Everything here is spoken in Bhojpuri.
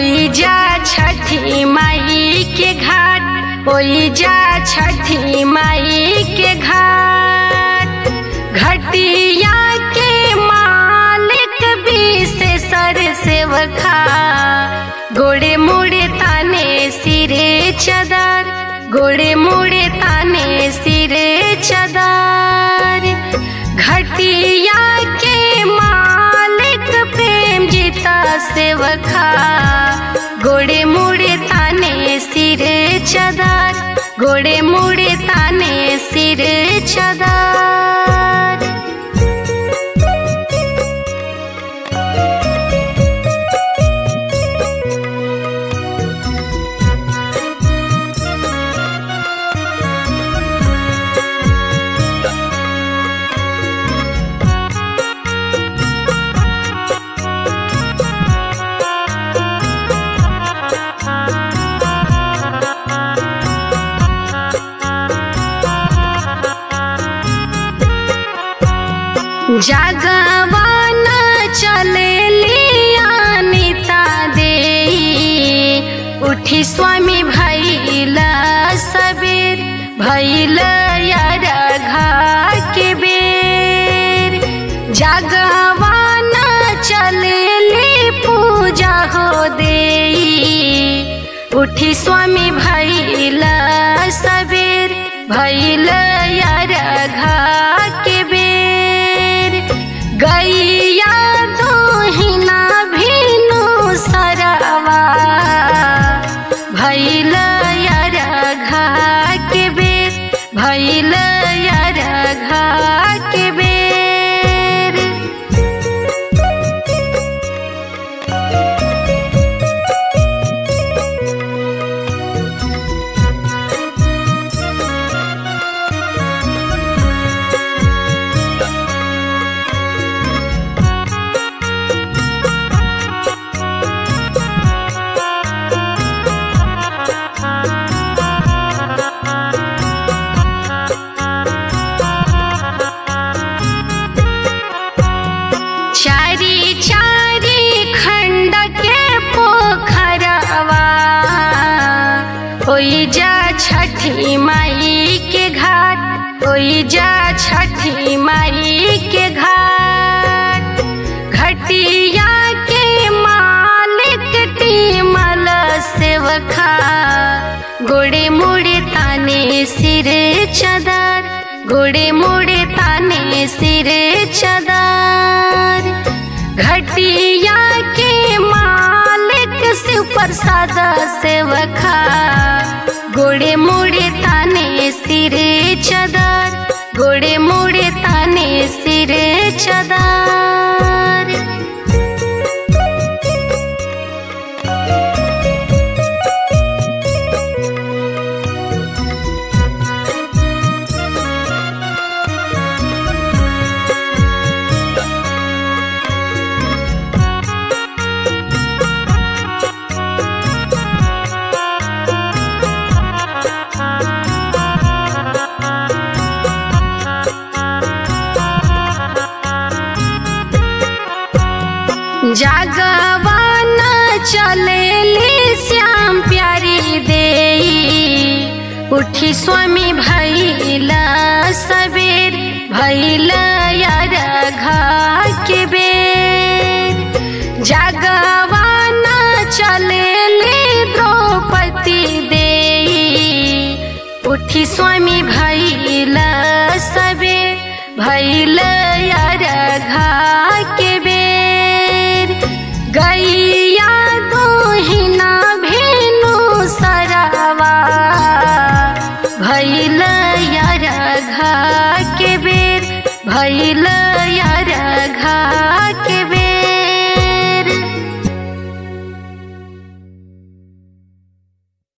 ओई जा छठी माई के घाट, ओई जा छठी माई के घाट। घटिया के मालिक विशेषर सेवखा, गोड़े मुड़े ताने सिरे चदर, गोड़े मुड़े ताने सिरे चदर। घटिया के मालिक प्रेम जीता सेवखा, गोड़े मुड़े ताने सिरे चदर, गोड़े मुड़े ताने सिरे चदर। जागवान चलेली अनिता देई, उठी स्वामी भैला सबेर, भैला यारघा के बेर। जागवान चलेली पूजा हो देई, उठी स्वामी भैला सबेर, भैला यारघा के बेर। गैया दोहिना भीनु सरवा, भैल यारघा के बेर, भैल यारघा के बेर। चारी चारी खंड के पोखरवा, ओई जा छठी माई के घाट, ओई जा छठी माई के घाट। घटिया के मालिक टीमल सेवखा, गोड़े मुड़े ताने सिरे चदर, गोड़े मुड़े ताने सिरे चदर। घटिया के मालिक शिव प्रसाद सेवखा, गोड़े मुड़े ताने सिरे चदर, गोड़े मुड़े ताने सिरे चदर। जागवान चलेली श्याम प्यारी देई, उठी स्वामी भैला सबेर, भैला यारघा के बेर। जागवान चलेली द्रौपदी देई, उठी स्वामी भैला सबेर, भैला यारघा के बेर। गैया दोहिना भेनु सरवा, भैल यारघा के बेर, भैल यारघा